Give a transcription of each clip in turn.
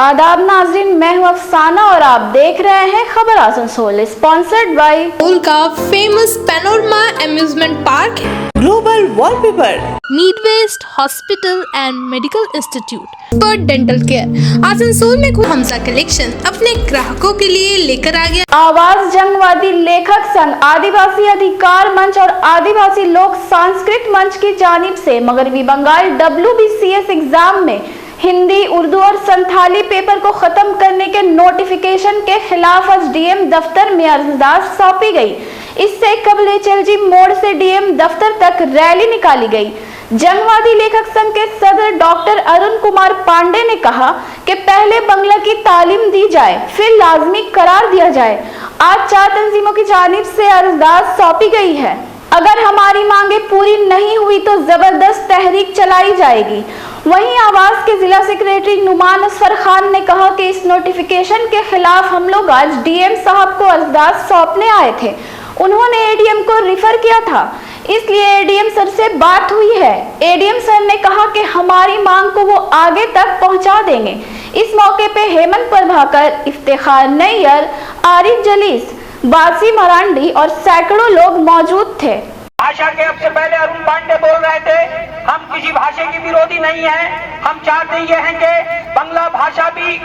आदाब नाजरीन, मैं हूं अफसाना और आप देख रहे हैं खबर आसनसोल, स्पॉन्सर्ड बाय आसनसोल का फेमस पैनोरमा अम्यूजमेंट पार्क है, global wallpaper, need west hospital and medical institute for dental care. Asansol में हमजा कलेक्शन अपने ग्राहकों के लिए लेकर आ गया। आवाज जंगवादी लेखक संघ, आदिवासी अधिकार मंच और आदिवासी लोक सांस्कृतिक मंच की जानिब से मगरबी बंगाल WBCS एग्जाम में हिंदी, उर्दू और संथाली पेपर को खत्म करने के नोटिफिकेशन के खिलाफ आज डीएम दफ्तर में अर्जदाश्त सौंपी गई। इससे कबल HLG मोड़ से डीएम दफ्तर तक रैली निकाली गई। जंगवादी लेखक संघ के सदर डॉक्टर अरुण कुमार पांडे ने कहा कि पहले बंगला की तालीम दी जाए, फिर लाजमी करार दिया जाए। आज 4 तंजीमों की जानिब से अर्जदाश्त सौंपी गई है। अगर हमारी मांगे पूरी नहीं हुई तो जबरदस्त तहरीक चलाई जाएगी। वहीं आवाज के जिला सेक्रेटरी नुमान असफर खान ने कहा कि इस नोटिफिकेशन के खिलाफ हम लोग आज डीएम साहब को अर्जदाश्त सौंपने आए थे। उन्होंने एडीएम को रिफर किया था, इसलिए एडीएम सर से बात हुई है। एडीएम सर ने कहा कि हमारी मांग को वो आगे तक पहुंचा देंगे। इस मौके पे हेमंत प्रभाकर, इफ्तिखार नैयर, आरिफ जलीस, बासी मरांडी और सैकड़ों लोग मौजूद थे। भाषा के अब से पहले अरुण पांडे बोल रहे थे, हम किसी भाषा के विरोधी नहीं हैं, हम चाहते ये हैं कि बांग्ला भाषा भी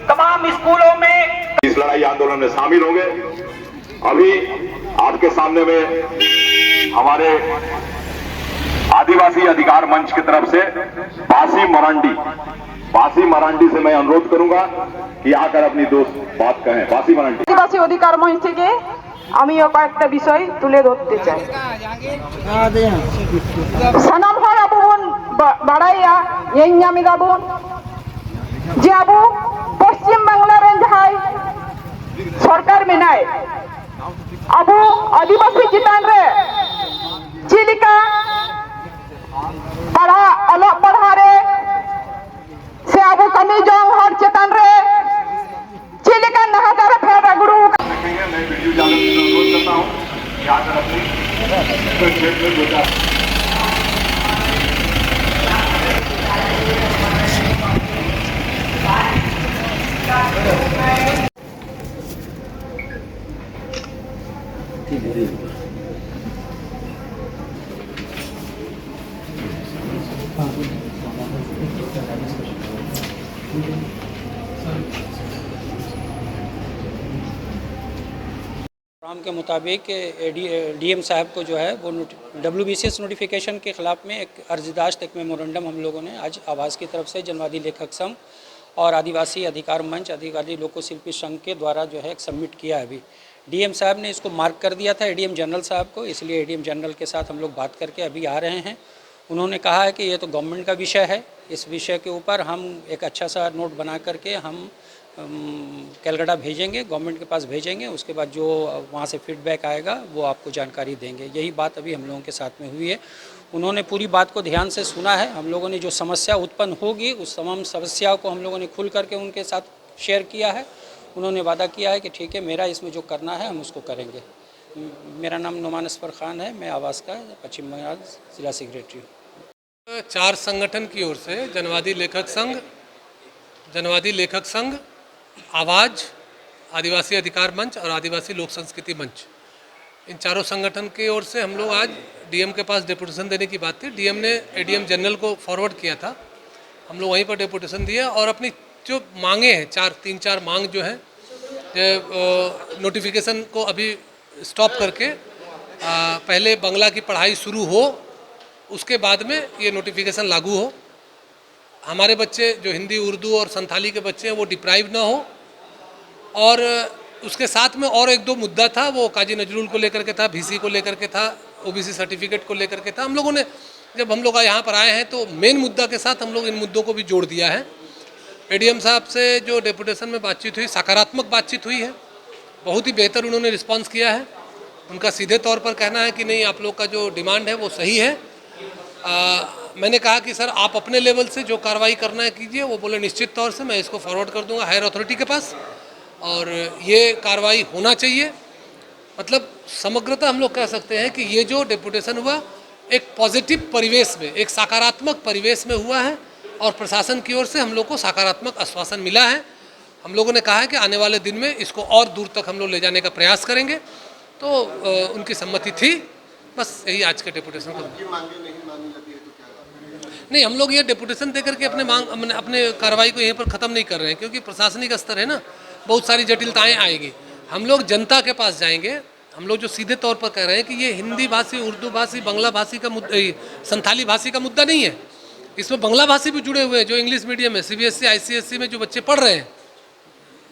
तमाम स्कूलों में इस लड़ाई आंदोलन में शामिल होंगे। अभी आपके सामने में हमारे आदिवासी अधिकार मंच की तरफ से बासी मरांडी से मैं अनुरोध करूंगा कि आकर अपनी दोस्त बात कहें। बासी मरांडी आदिवासी अधिकार मंच থেকে আমিও কয়েকটা বিষয় তুলে ধরতে চাই। সানাম হর আবুন বাড়াইয়া এই নামে গাবুন যে আবু পশ্চিম বাংলার জাহাই সরকার মেনায় আবু আদিবাসী চিতান রে চিলিকা পড়া অলক পড়ারে সে আবু কমি জং হর চেতান রে चिलिका नहादार फेरा गुरु। मैं वीडियो चालक से अनुरोध करता हूँ कि आकर अपनी क्षेत्र में बोला। प्रोग्राम के मुताबिक डीएम साहब को जो है वो WBCS नोटिफिकेशन के ख़िलाफ़ में एक अर्जदाश्त, एक मेमोरेंडम हम लोगों ने आज आवाज़ की तरफ से जनवादी लेखक संघ और आदिवासी अधिकार मंच, आदिवासी लोकोशिल्पी संघ के द्वारा जो है एक सबमिट किया है। अभी डीएम साहब ने इसको मार्क कर दिया था एडीएम जनरल साहब को, इसलिए एडीएम जनरल के साथ हम लोग बात करके अभी आ रहे हैं। उन्होंने कहा है कि ये तो गवर्नमेंट का विषय है, इस विषय के ऊपर हम एक अच्छा सा नोट बना करके हम कलकत्ता भेजेंगे, गवर्नमेंट के पास भेजेंगे। उसके बाद जो वहाँ से फीडबैक आएगा वो आपको जानकारी देंगे। यही बात अभी हम लोगों के साथ में हुई है। उन्होंने पूरी बात को ध्यान से सुना है। हम लोगों ने जो समस्या उत्पन्न होगी उस तमाम समस्याओं को हम लोगों ने खुल करके उनके साथ शेयर किया है। उन्होंने वादा किया है कि ठीक है, मेरा इसमें जो करना है हम उसको करेंगे। मेरा नाम नुमान असफर खान है, मैं आवाज़ का पश्चिम बंगाल जिला सेक्रेटरी हूँ। 4 संगठन की ओर से जनवादी लेखक संघ, आवाज़, आदिवासी अधिकार मंच और आदिवासी लोक संस्कृति मंच, इन चारों संगठन की ओर से हम लोग आज डीएम के पास डेपुटेशन देने की बात थी। डीएम ने एडीएम जनरल को फॉरवर्ड किया था, हम लोग वहीं पर डेपुटेशन दिया और अपनी जो मांगे हैं 3-4 मांग जो हैं, नोटिफिकेशन को अभी स्टॉप करके पहले बांग्ला की पढ़ाई शुरू हो, उसके बाद में ये नोटिफिकेशन लागू हो। हमारे बच्चे जो हिंदी, उर्दू और संथाली के बच्चे हैं वो डिप्राइव ना हो। और उसके साथ में और 1-2 मुद्दा था, वो काजी नजरुल को लेकर के था, VC को लेकर के था, OBC सर्टिफिकेट को लेकर के था। हम लोगों ने जब हम लोग यहाँ पर आए हैं तो मेन मुद्दा के साथ हम लोग इन मुद्दों को भी जोड़ दिया है। एडीएम साहब से जो डेपुटेशन में बातचीत हुई, सकारात्मक बातचीत हुई है, बहुत ही बेहतर उन्होंने रिस्पॉन्स किया है। उनका सीधे तौर पर कहना है कि नहीं, आप लोग का जो डिमांड है वो सही है। मैंने कहा कि सर आप अपने लेवल से जो कार्रवाई करना है कीजिए। वो बोले निश्चित तौर से मैं इसको फॉरवर्ड कर दूंगा हायर अथॉरिटी के पास और ये कार्रवाई होना चाहिए। मतलब समग्रता हम लोग कह सकते हैं कि ये जो डेपुटेशन हुआ एक पॉजिटिव परिवेश में, एक सकारात्मक परिवेश में हुआ है और प्रशासन की ओर से हम लोग को सकारात्मक आश्वासन मिला है हम लोगों ने कहा है कि आने वाले दिन में इसको और दूर तक हम लोग ले जाने का प्रयास करेंगे। तो उनकी सम्मति थी, बस यही आज के डेपुटेशन को। नहीं, हम लोग ये डेपुटेशन दे करके अपने कार्रवाई को यहीं पर ख़त्म नहीं कर रहे हैं, क्योंकि प्रशासनिक स्तर है ना, बहुत सारी जटिलताएं आएगी। हम लोग जनता के पास जाएंगे। हम लोग जो सीधे तौर पर कह रहे हैं कि ये हिंदी भाषी, उर्दू भाषी, बांग्ला भाषी का मुद्दा, संथाली भाषी का मुद्दा नहीं है। इसमें बांग्ला भाषी भी जुड़े हुए हैं, जो इंग्लिश मीडियम है, CBSE ICSE में जो बच्चे पढ़ रहे हैं,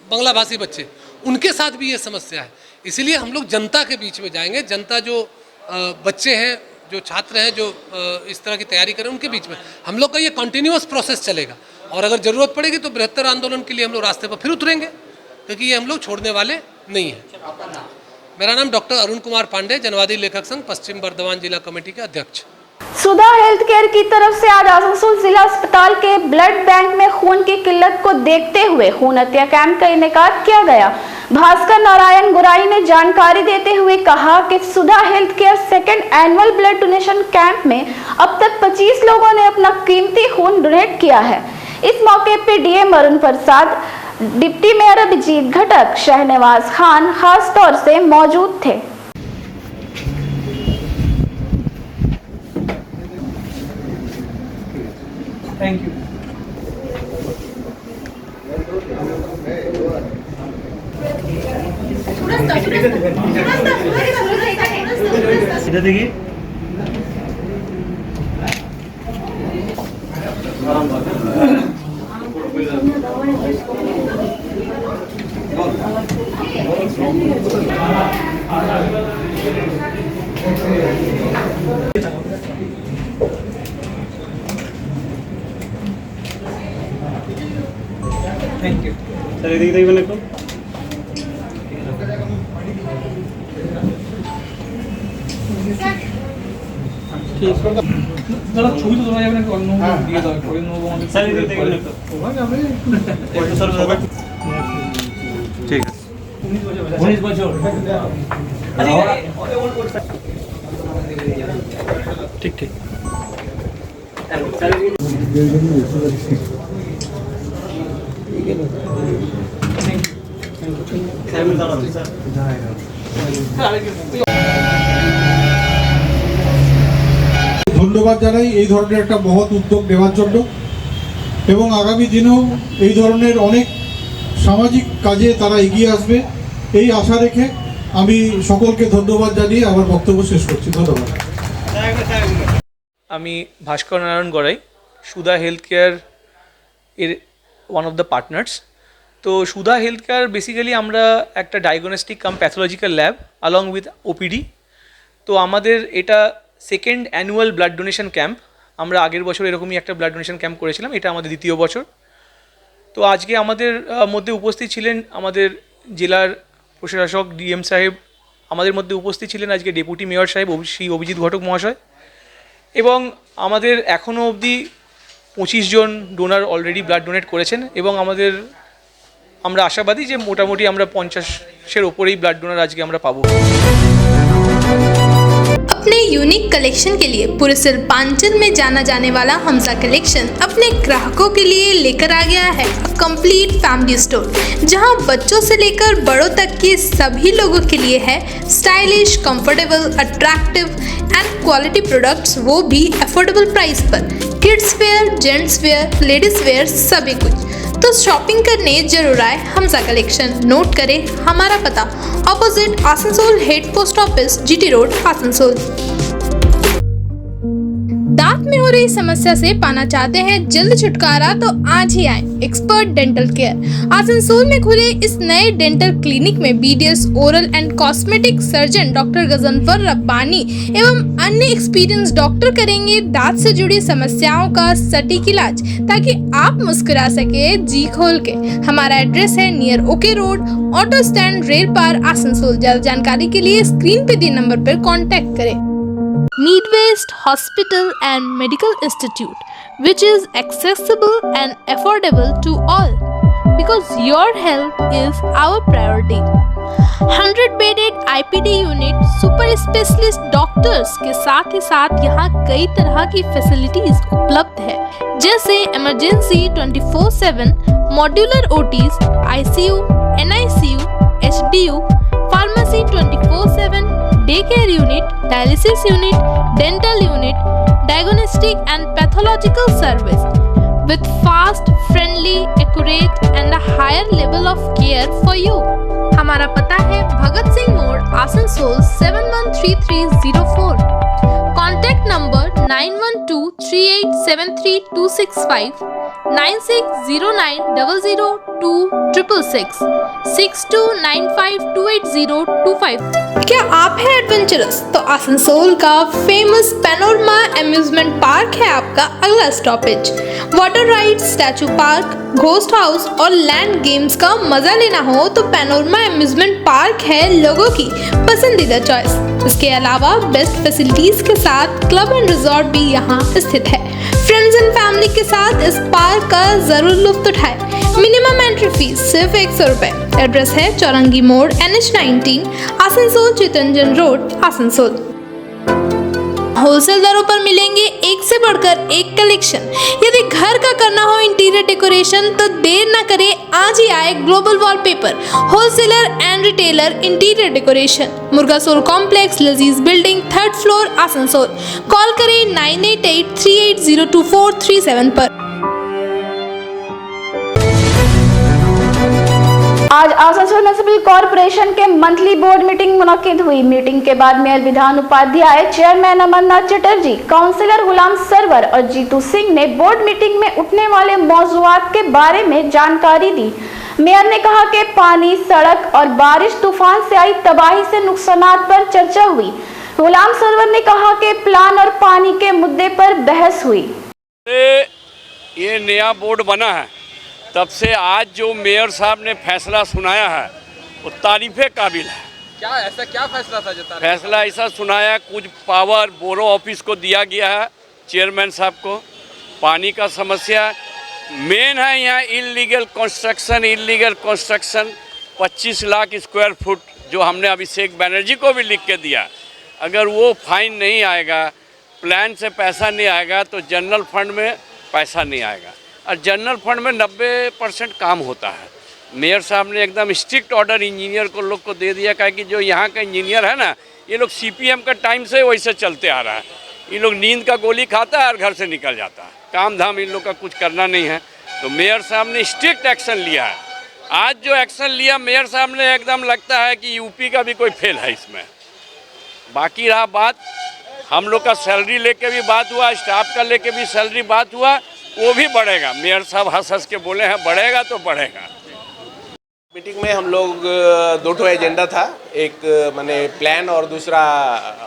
बांग्ला भाषी बच्चे, उनके साथ भी ये समस्या है। इसीलिए हम लोग जनता के बीच में जाएंगे। जनता जो बच्चे हैं, जो छात्र हैं, जो इस तरह की तैयारी करें, उनके बीच में हम लोग का ये कंटिन्यूअस प्रोसेस चलेगा। और अगर ज़रूरत पड़ेगी तो बृहत्तर आंदोलन के लिए हम लोग रास्ते पर फिर उतरेंगे, क्योंकि ये हम लोग छोड़ने वाले नहीं हैं। मेरा नाम डॉक्टर अरुण कुमार पांडे, जनवादी लेखक संघ पश्चिम बर्धमान जिला कमेटी के अध्यक्ष। सुधा हेल्थ केयर की तरफ से आज आसनसोल जिला अस्पताल के ब्लड बैंक में खून की किल्लत को देखते हुए खून हत्या कैंप का इनेकाद किया गया। भास्कर नारायण गुराई ने जानकारी देते हुए कहा कि Sudha health care second annual blood donation camp में अब तक 25 लोगों ने अपना कीमती खून डोनेट किया है। इस मौके पर DM अरुण प्रसाद, डिप्टी मेयर अभिजीत घटक, शहनवाज खान खास तौर से मौजूद थे। Thank you. इधर देखिए, थैंक यू सर। देखिए मैंने को ठीक जरा ছবি তো তোলা যাবে না, অন্য দিয়ে দাও করে নেবো আমাদের স্যার। দেখে দেখে একটু সর দাও। ঠিক আছে 19 বছর ঠিক ঠিক ধন্যবাদ জানাই এই ধরনের একটা মহৎ উদ্যোগ নেওয়ার জন্য, এবং আগামী দিনেও এই ধরনের অনেক সামাজিক কাজে তারা এগিয়ে আসবে এই আশা রেখে আমি সকলকে ধন্যবাদ জানিয়ে আমার বক্তব্য শেষ করছি। ধন্যবাদ। আমি ভাস্কর নারায়ণ গড়াই, সুধা হেলথ কেয়ার এর ওয়ান অফ দ্য পার্টনার্স। তো সুধা হেলথ কেয়ার বেসিক্যালি আমরা একটা diagnostic cum pathological lab along with OPD। তো আমাদের এটা second annual blood donation camp. আমরা আগের বছর এরকমই একটা ব্লাড ডোনেশন ক্যাম্প করেছিলাম, এটা আমাদের দ্বিতীয় বছর। তো আজকে আমাদের মধ্যে উপস্থিত ছিলেন আমাদের জেলার প্রশাসক DM সাহেব, আমাদের মধ্যে উপস্থিত ছিলেন আজকে ডেপুটি মেয়র সাহেব শ্রী অভিজিৎ ঘটক মহাশয়, এবং আমাদের এখনও অবধি 25 জন ডোনার অলরেডি ব্লাড ডোনেট করেছেন, এবং আমরা আশাবাদী যে মোটামুটি আমরা 50-এর ওপরেই ব্লাড ডোনার আজকে আমরা পাবো। अपने यूनिक कलेक्शन के लिए पूरे पूर्वांचल में जाना जाने वाला हमजा कलेक्शन अपने ग्राहकों के लिए लेकर आ गया है कंप्लीट फैमिली स्टोर, जहां बच्चों से लेकर बड़ों तक के सभी लोगों के लिए है stylish, comfortable, attractive and quality products, वो भी अफोर्डेबल प्राइस पर। Kids where, gents wear, ladies wear, सभी कुछ। तो शॉपिंग करने जरूर आए हमजा कलेक्शन। नोट करें हमारा पता, opposite Asansol head post office, GT road, Asansol. दांत में हो रही समस्या से पाना चाहते हैं जल्द छुटकारा, तो आज ही आए एक्सपर्ट डेंटल केयर। आसनसोल में खुले इस नए डेंटल क्लिनिक में BDS oral and cosmetic surgeon doctor Ghazanfar Rabbani एवं अन्य एक्सपीरियंस डॉक्टर करेंगे दांत से जुड़ी समस्याओं का सटीक इलाज, ताकि आप मुस्कुरा सके जी खोल के। हमारा एड्रेस है near okay road, auto stand, Railpar, Asansol. ज्यादा जानकारी के लिए स्क्रीन पे दिए नंबर पर कॉन्टैक्ट करें। Need-based Hospital and Medical Institute, which is accessible and affordable to all, because your health is our priority. 100-bedded IPD unit, super specialist doctors के साथ ही साथ यहाँ कई तरह की फैसिलिटीज उपलब्ध है, जैसे emergency 24/7, modular OTs, ICU, NICU, HDU, pharmacy 24/7, daycare unit, dialysis unit, dental unit, diagnostic and pathological service with fast, friendly, accurate and a higher level of care for you. हमारा पता है भगत सिंह मोड़, आसनसोल 713304. Contact number 9123873265, 9609002666, 6295280255. क्या आप हैं adventurous? तो आसनसोल का famous panorama amusement park है आपका अगला stoppage. Water ride, statue park, ghost house और लैंड गेम्स का मजा लेना हो तो पैनोरमा एम्यूजमेंट पार्क है लोगों की पसंदीदा चॉइस। इसके अलावा बेस्ट फैसिलिटीज के साथ क्लब एंड रिजॉर्ट भी यहाँ स्थित है। फ्रेंड्स एंड फैमिली के साथ इस पार्क का जरूर लुत्फ उठाएं। मिनिमम एंट्री फीस सिर्फ 100 रुपए। एड्रेस है चौरंगी मोड़, NH19, Asansol Chittaranjan road, Asansol. Wholesale दरों पर मिलेंगे एक से बढ़कर एक कलेक्शन। यदि घर का करना हो इंटीरियर डेकोरेशन तो देर न करें, आज ही आए global wallpaper, wholesaler and retailer interior decoration, Murgasol complex, Lajeez building, 3rd floor, Asansol. Call करें 9883802437 पर। आज आसनसोल म्युनिसिपल कॉर्पोरेशन के मंथली बोर्ड मीटिंग मुनक्किद हुई। मीटिंग के बाद mayor Bidhan Upadhyay, chairman Amarnath Chatterjee, councillor Ghulam Sarwar और जीतू सिंह ने बोर्ड मीटिंग में उठने वाले मौजूआत के बारे में जानकारी दी। मेयर ने कहा कि पानी, सड़क और बारिश, तूफान से आई तबाही से नुकसानात पर चर्चा हुई। गुलाम सरवर ने कहा कि प्लान और पानी के मुद्दे पर बहस हुई। ये नया बोर्ड बना है, तब से आज जो मेयर साहब ने फैसला सुनाया है वो तारीफ़े काबिल है। क्या फैसला था जो फैसला ऐसा सुनाया, कुछ पावर बोरो ऑफिस को दिया गया है, चेयरमैन साहब को। पानी का समस्या मेन है यहाँ, illegal construction 25 lakh square foot जो हमने अभिषेक बनर्जी को भी लिख के दिया। अगर वो फाइन नहीं आएगा, प्लान से पैसा नहीं आएगा तो जनरल फंड में पैसा नहीं आएगा। और जनरल फंड में 90% काम होता है। मेयर साहब ने एकदम स्ट्रिक्ट ऑर्डर इंजीनियर को लोग को दे दिया, कि जो यहाँ का इंजीनियर है ना, ये लोग CPM का टाइम से वैसे चलते आ रहा है। ये लोग नींद का गोली खाता है और घर से निकल जाता है, काम धाम इन लोग का कुछ करना नहीं है। तो मेयर साहब ने स्ट्रिक्ट एक्शन लिया है। आज जो एक्शन लिया मेयर साहब ने, एकदम लगता है कि यूपी का भी कोई फेल है इसमें। बाकी रहा बात, हम लोग का सैलरी लेके भी बात हुआ, स्टाफ का लेके भी सैलरी बात हुआ, वो भी बढ़ेगा। मेयर साहब हंस हंस के बोले हैं बढ़ेगा तो बढ़ेगा। मीटिंग में हम लोग 2 एजेंडा था, एक माने प्लान और दूसरा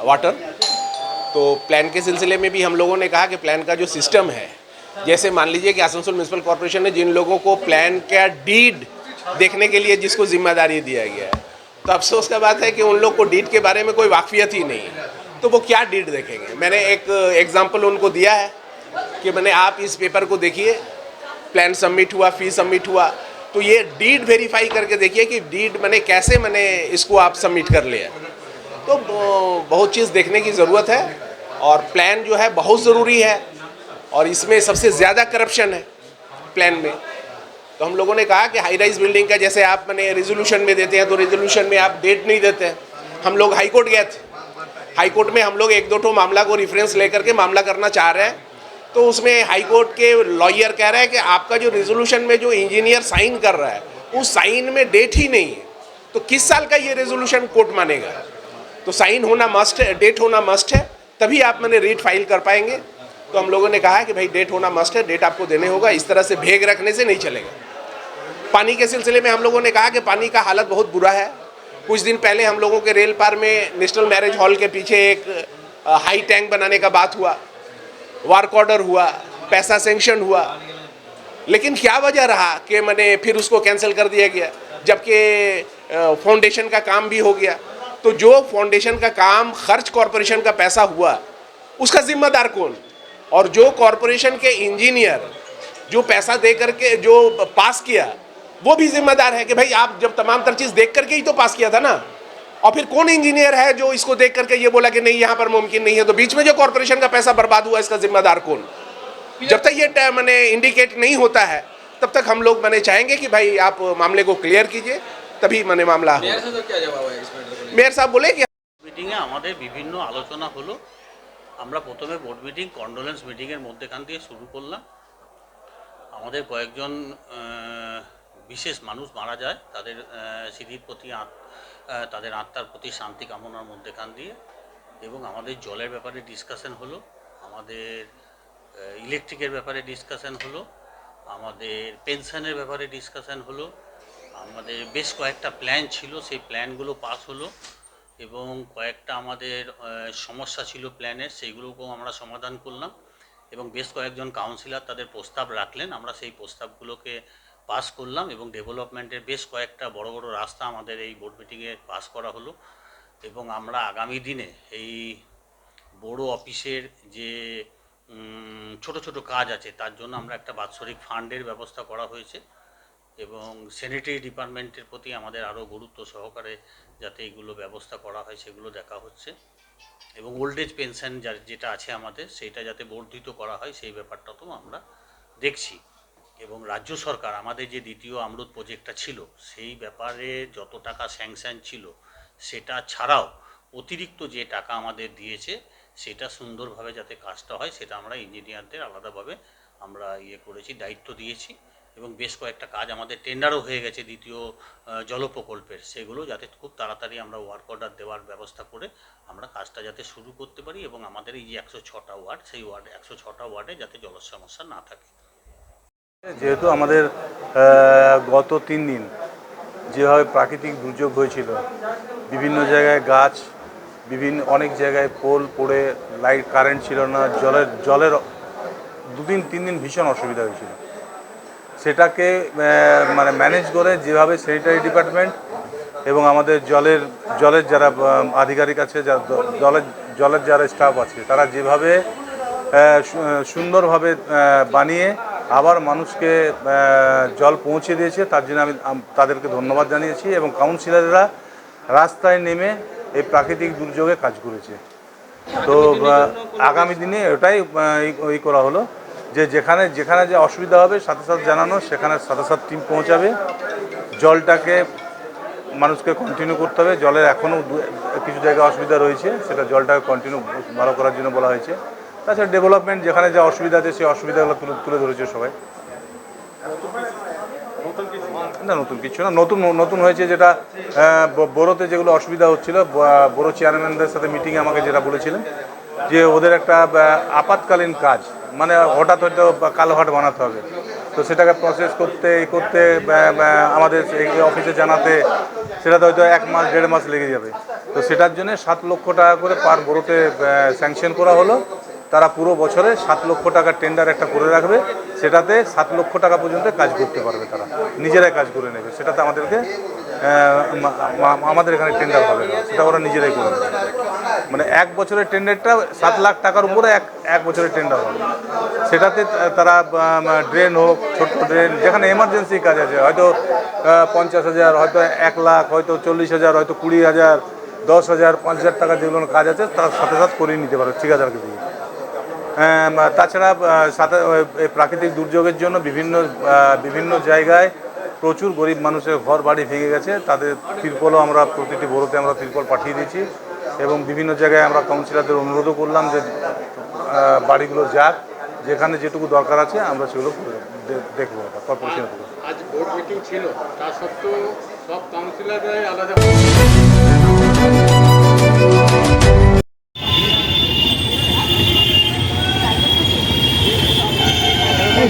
वाटर। तो प्लान के सिलसिले में भी हम लोगों ने कहा कि प्लान का जो सिस्टम है, जैसे मान लीजिए कि आसनसोल म्युनिसिपल कॉर्पोरेशन ने जिन लोगों को प्लान का डीड देखने के लिए जिसको जिम्मेदारी दिया गया है, तो अफसोस का बात है कि उन लोग को डीड के बारे में कोई वाकफियत ही नहीं है। तो वो क्या डीड देखेंगे? मैंने एक एग्जाम्पल उनको दिया है कि मैंने आप इस पेपर को देखिए, प्लान सबमिट हुआ, फी सबमिट हुआ, तो ये डीड वेरीफाई करके देखिए कि डीड मैंने कैसे मैंने इसको आप सबमिट कर लिया। तो बहुत चीज़ देखने की ज़रूरत है और प्लान जो है बहुत ज़रूरी है और इसमें सबसे ज़्यादा करप्शन है प्लान में। तो हम लोगों ने कहा कि हाई राइज बिल्डिंग का जैसे आप मैंने रेजोल्यूशन में देते हैं, तो रेजोल्यूशन में आप डेट नहीं देते हैं। हम लोग हाई कोर्ट गए थे, हाई कोर्ट में हम लोग 1-2 मामला को रेफरेंस लेकर के मामला करना चाह रहे हैं। तो उसमें हाई कोर्ट के लॉयर कह रहे हैं कि आपका जो रेजोल्यूशन में जो इंजीनियर साइन कर रहा है उस साइन में डेट ही नहीं है, तो किस साल का ये रेजोल्यूशन कोर्ट मानेगा? तो साइन होना मस्ट है, डेट होना मस्ट है, तभी आप मैंने रीट फाइल कर पाएंगे। तो हम लोगों ने कहा कि भाई डेट होना मस्ट है, डेट आपको देने होगा, इस तरह से भेग रखने से नहीं चलेगा। पानी के सिलसिले में हम लोगों ने कहा कि पानी का हालत बहुत बुरा है। कुछ दिन पहले हम लोगों के रेल पार में नेशनल मैरिज हॉल के पीछे एक हाई टैंक बनाने का बात हुआ, वर्क ऑर्डर हुआ, पैसा सेंक्शन हुआ, लेकिन क्या वजह रहा कि मैंने फिर उसको कैंसिल कर दिया गया, जबकि फाउंडेशन का काम भी हो गया। तो जो फाउंडेशन का काम खर्च कॉरपोरेशन का पैसा हुआ उसका जिम्मेदार कौन? और जो कॉरपोरेशन के इंजीनियर जो पैसा दे करके जो पास किया वो भी जिम्मेदार है कि भाई आप जब तमाम तर चीज़ देख करके ही तो पास किया था ना। और फिर कौन इंजीनियर है जो इसको देख करके ये बोला कि नहीं यहाँ पर मुमकिन नहीं है? तो बीच में जो कॉरपोरेशन का पैसा बर्बाद हुआ इसका जिम्मेदार कौन? जब तक ये मैंने इंडिकेट नहीं होता है तब तक हम लोग मैंने चाहेंगे कि भाई आप मामले को क्लियर कीजिए, तभी मैंने मामला मेयर साहब बोले कि মিটিংয়ে আমাদের বিভিন্ন আলোচনা হলো। আমরা প্রথমে বোর্ড মিটিং কন্ডোলেন্স মিটিংয়ের মধ্যেখান দিয়ে শুরু করলাম। আমাদের কয়েকজন বিশেষ মানুষ মারা যায়, তাদের স্মৃতির প্রতি তাদের আত্মার প্রতি শান্তি কামনার মধ্যেখান দিয়ে, এবং আমাদের জলের ব্যাপারে ডিসকাশন হলো, আমাদের ইলেকট্রিকের ব্যাপারে ডিসকাশন হলো, আমাদের পেনশনের ব্যাপারে ডিসকাশন হলো, আমাদের বেশ কয়েকটা প্ল্যান ছিল, সেই প্ল্যানগুলো পাস হলো, এবং কয়েকটা আমাদের সমস্যা ছিল প্ল্যানের, সেইগুলোকেও আমরা সমাধান করলাম, এবং বেশ কয়েকজন কাউন্সিলর তাদের প্রস্তাব রাখলেন, আমরা সেই প্রস্তাবগুলোকে পাস করলাম, এবং ডেভেলপমেন্টের বেশ কয়েকটা বড় বড় রাস্তা আমাদের এই বোর্ড মিটিংয়ে পাস করা হলো। এবং আমরা আগামী দিনে এই বড় অফিসের যে ছোট ছোট কাজ আছে তার জন্য আমরা একটা বাৎসরিক ফান্ডের ব্যবস্থা করা হয়েছে, এবং স্যানিটারি ডিপার্টমেন্টের প্রতি আমাদের আরও গুরুত্ব সহকারে যাতে এইগুলো ব্যবস্থা করা হয় সেগুলো দেখা হচ্ছে, এবং ওল্ড এজ পেনশন যেটা আছে আমাদের সেইটা যাতে বর্ধিত করা হয় সেই ব্যাপারটাতেও আমরা দেখছি। এবং রাজ্য সরকার আমাদের যে দ্বিতীয় অমৃত প্রজেক্টটা ছিল সেই ব্যাপারে যত টাকা স্যাংশন ছিল সেটা ছাড়াও অতিরিক্ত যে টাকা আমাদের দিয়েছে সেটা সুন্দরভাবে যাতে কাজটা হয় সেটা আমরা ইঞ্জিনিয়ারদের আলাদাভাবে আমরা করেছি, দায়িত্ব দিয়েছি, এবং বেশ কয়েকটা কাজ আমাদের টেন্ডারও হয়ে গেছে দ্বিতীয় জল প্রকল্পের, সেগুলো যাতে খুব তাড়াতাড়ি আমরা ওয়ার্ক অর্ডার দেওয়ার ব্যবস্থা করে আমরা কাজটা যাতে শুরু করতে পারি, এবং আমাদের এই যে 106টা ওয়ার্ড সেই 106টা ওয়ার্ডে যাতে জলের সমস্যা না থাকে। যেহেতু আমাদের গত 3 দিন যেভাবে প্রাকৃতিক দুর্যোগ হয়েছিল, বিভিন্ন জায়গায় গাছ, অনেক জায়গায় পোল পড়ে লাইট কারেন্ট ছিল না, জলের 2-3 দিন ভীষণ অসুবিধা হয়েছিল। সেটাকে মানে ম্যানেজ করে যেভাবে স্যানিটারি ডিপার্টমেন্ট এবং আমাদের জলের যারা আধিকারিক আছে, জলের যারা স্টাফ আছে, তারা যেভাবে সুন্দরভাবে বানিয়ে আবার মানুষকে জল পৌঁছে দিয়েছে, তার জন্য আমি তাদেরকে ধন্যবাদ জানিয়েছি। এবং কাউন্সিলররা রাস্তায় নেমে এই প্রাকৃতিক দুর্যোগে কাজ করেছে। তো আগামী দিনে ওটাই করা হলো যে যেখানে যে অসুবিধা হবে সাথে সাথে জানানো, সেখানে সাথে সাথে টিম পৌঁছাবে। জলটাকে মানুষকে কন্টিনিউ করতে হবে, জলের এখনও কিছু জায়গায় অসুবিধা রয়েছে, সেটা জলটাকে কন্টিনিউ ভালো করার জন্য বলা হয়েছে। তাছাড়া ডেভেলপমেন্ট যেখানে যা অসুবিধা আছে সেই অসুবিধাগুলো তুলে ধরেছে সবাই। না নতুন কিছু না, নতুন হয়েছে যেটা বড়োতে যেগুলো অসুবিধা হচ্ছিল, বড়ো চেয়ারম্যানদের সাথে মিটিংয়ে আমাকে যেটা বলেছিলেন যে ওদের একটা আপাতকালীন কাজ, মানে হঠাৎ হয়তো কালোহাট বানাতে হবে, তো সেটাকে প্রসেস করতে আমাদের এই অফিসে জানাতে সেটাতে হয়তো 1 মাস 1.5 মাস লেগে যাবে। তো সেটার জন্য 7 লক্ষ টাকা করে পার বড়োতে স্যাংশন করা হলো। তারা পুরো বছরে 7 লক্ষ টাকা টেন্ডার একটা করে রাখবে, সেটাতে 7 লক্ষ টাকা পর্যন্ত কাজ করতে পারবে, তারা নিজেরাই কাজ করে নেবে। সেটাতে আমাদের এখানে টেন্ডার হবে না, সেটা ওরা নিজেরাই করে নেবে। মানে 1 বছরের টেন্ডারটা 7 লাখ টাকার উপরে এক বছরের টেন্ডার হবে। সেটাতে তারা ড্রেন হোক, ছোট্ট ড্রেন, যেখানে এমার্জেন্সি কাজ আছে, হয়তো 50,000, হয়তো 1 লাখ, হয়তো 40,000, হয়তো 20,000, 10,000, 5,000 টাকা যেগুলো কাজ আছে তার সাথে সাথে করিয়ে নিতে পারে ঠিকাদারকে দিয়ে। তাছাড়া সাথে প্রাকৃতিক দুর্যোগের জন্য বিভিন্ন জায়গায় প্রচুর গরিব মানুষের ঘর বাড়ি ভেঙে গেছে, তাদের তিরপলও আমরা প্রতিটি বড়োতে আমরা তিরপল পাঠিয়ে দিয়েছি, এবং বিভিন্ন জায়গায় আমরা কাউন্সিলরদের অনুরোধও করলাম যে বাড়িগুলো যাক, যেখানে যেটুকু দরকার আছে আমরা সেগুলো দেখবো কর্পোরেশন থেকে। আজ বোর্ড মিটিং ছিল, তা সত্ত্বেও সব কাউন্সিলররাই আলাদা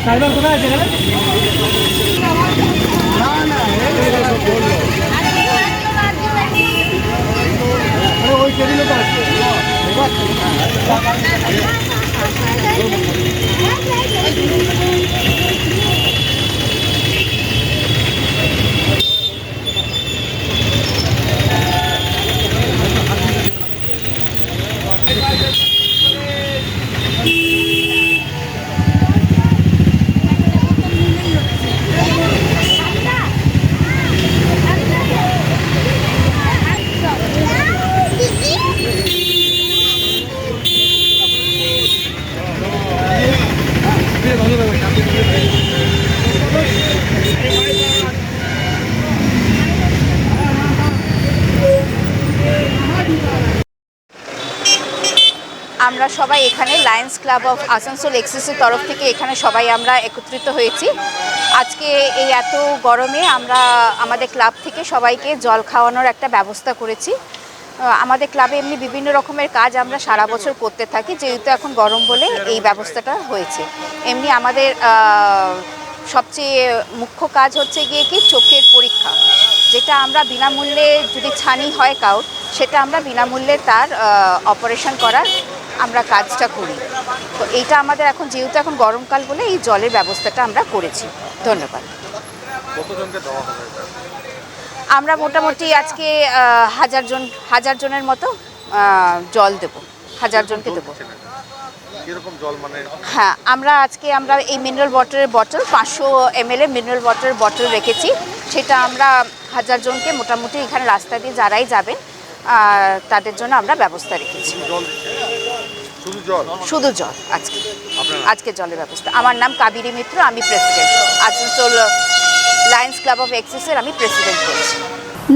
সাইবার কোথায় আছে এখানে? না ওই টেবিলে তো আছে। আমরা সবাই এখানে লায়ন্স ক্লাব অফ আসানসোল এক্সিসের তরফ থেকে এখানে সবাই আমরা একত্রিত হয়েছি। আজকে এই এত গরমে আমরা আমাদের ক্লাব থেকে সবাইকে জল খাওয়ানোর একটা ব্যবস্থা করেছি। আমাদের ক্লাবে এমনি বিভিন্ন রকমের কাজ আমরা সারা বছর করতে থাকি, যেহেতু এখন গরম বলে এই ব্যবস্থাটা হয়েছে। এমনি আমাদের সবচেয়ে মুখ্য কাজ হচ্ছে গিয়ে কি চোখের পরীক্ষা, যেটা আমরা বিনামূল্যে যদি ছানি হয় কাউর, সেটা আমরা বিনামূল্যে তার অপারেশন করার আমরা কাজটা করি। তো এইটা আমাদের এখন যেহেতু এখন গরমকাল বলে এই জলের ব্যবস্থাটা আমরা করেছি। ধন্যবাদ। আমরা মোটামুটি আজকে 1000 জনের মতো জল দেবো, 1000 জনকে দেবো। হ্যাঁ, আমরা এই মিনারেল ওয়াটারের বটল 500 ml মিনারেল ওয়াটারের বটল রেখেছি, সেটা আমরা 1000 জনকে মোটামুটি এখানে রাস্তা দিয়ে যারাই যাবেন তাদের জন্য আমরা ব্যবস্থা রেখেছি। শুধু জল আজকে জলের ব্যবস্থা। আমার নাম কাবেরী মিত্র, আমি president Asansol Lions club of axis আমি प्रेसिडेंट করছি।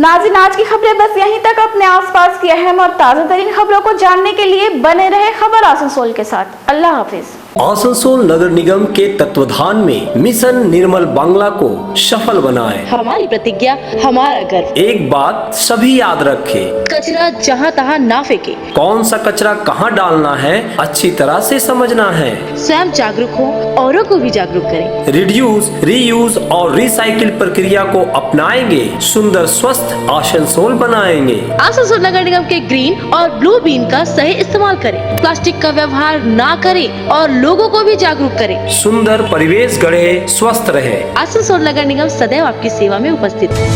नाज़रीन, आज की खबरें बस यहीं तक। अपने आसपास की अहम और ताज़ा तरीन खबरों को जानने के लिए बने रहे खबर आसनसोल के साथ। अल्लाह हाफिज। आसनसोल नगर निगम के तत्वाधान में मिशन निर्मल बांग्ला को सफल बनाएं। हमारी प्रतिज्ञा, हमारा गर्व। एक बात सभी याद रखें, कचरा जहाँ तहाँ ना फेंके। कौन सा कचरा कहाँ डालना है अच्छी तरह से समझना है। स्वयं जागरूक हो, औरों को भी जागरूक करें। रिड्यूस, रीयूज और रिसाइकिल प्रक्रिया को अपनाएंगे, सुंदर स्वस्थ आसनसोल बनाएंगे। आसनसोल नगर निगम के ग्रीन और ब्लू बीन का सही इस्तेमाल करें। प्लास्टिक का व्यवहार ना करें और लोगों को भी जागरूक करें। सुंदर परिवेश गढ़े, स्वस्थ रहे। आसनसोल नगर निगम सदैव आपकी सेवा में उपस्थित है।